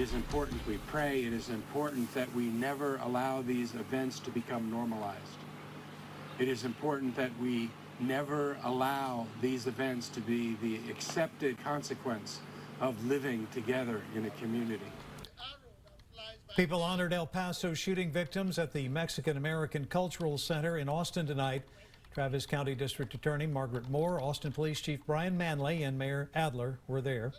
is important we pray. It is important that we never allow these events to become normalized. It is important that we never allow these events to be the accepted consequence of living together in a community. People honored El Paso shooting victims at the Mexican-American Cultural Center in Austin tonight. Travis County District Attorney Margaret Moore, Austin Police Chief Brian Manley, and Mayor Adler were there.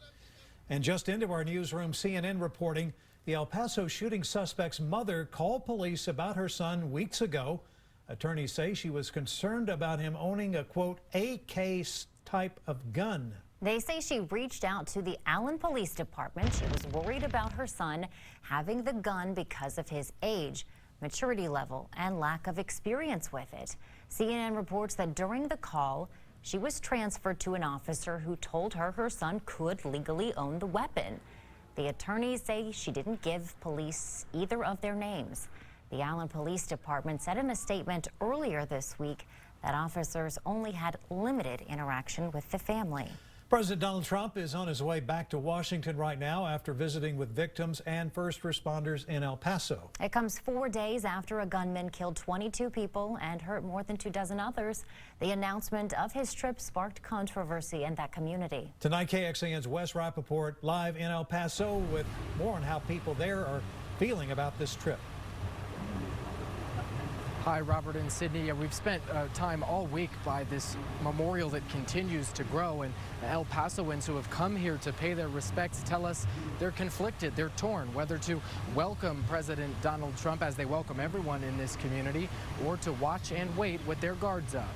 And just into our newsroom, CNN reporting the El Paso shooting suspect's mother called police about her son weeks ago. Attorneys say she was concerned about him owning a, quote, AK type of gun. They say she reached out to the Allen Police Department. She was worried about her son having the gun because of his age, maturity level, and lack of experience with it. CNN reports that during the call, she was transferred to an officer who told her her son could legally own the weapon. The attorneys say she didn't give police either of their names. The Allen Police Department said in a statement earlier this week that officers only had limited interaction with the family. President Donald Trump is on his way back to Washington right now after visiting with victims and first responders in El Paso. It comes 4 days after a gunman killed 22 people and hurt more than 24 others. The announcement of his trip sparked controversy in that community. Tonight, KXAN's Wes Rappaport live in El Paso with more on how people there are feeling about this trip. Hi, Robert and Sydney. We've spent time all week by this memorial that continues to grow, and El Pasoans who have come here to pay their respects tell us they're conflicted, they're torn, whether to welcome President Donald Trump as they welcome everyone in this community, or to watch and wait with their guards up.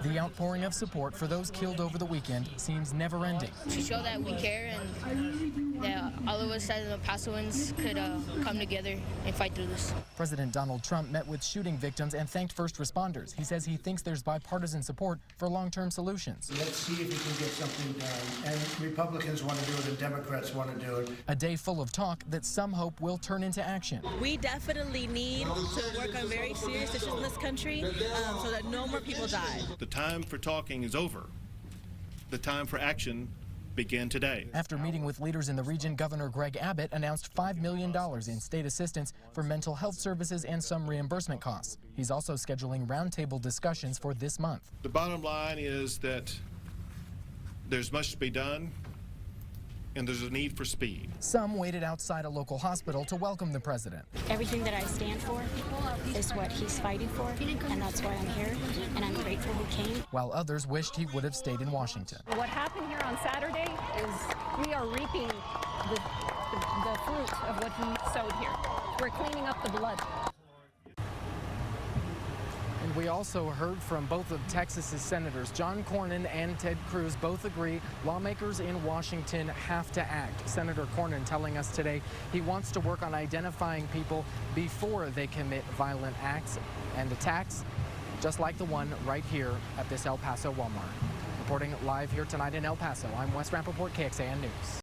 The outpouring of support for those killed over the weekend seems never-ending. To show that we care and that all of us as El Pasoans could come together and fight through this. President Donald Trump met with shooting victims and thanked first responders. He says he thinks there's bipartisan support for long-term solutions. Let's see if we can get something done. And Republicans want to do it and Democrats want to do it. A day full of talk that some hope will turn into action. We definitely need to work on very serious issues in this country so that no more people die. The time for talking is over. The time for action began today. After meeting with leaders in the region, Governor Greg Abbott announced $5 million in state assistance for mental health services and some reimbursement costs. He's also scheduling roundtable discussions for this month. The bottom line is that there's much to be done, and there's a need for speed. Some waited outside a local hospital to welcome the president. Everything that I stand for is what he's fighting for, and that's why I'm here, and I'm grateful he came. While others wished he would have stayed in Washington. What happened here on Saturday is we are reaping the fruit of what he sowed here. We're cleaning up the blood. And we also heard from both of Texas's senators. John Cornyn and Ted Cruz both agree lawmakers in Washington have to act. Senator Cornyn telling us today he wants to work on identifying people before they commit violent acts and attacks, just like the one right here at this El Paso Walmart. Reporting live here tonight in El Paso, I'm Wes Rappaport, KXAN News.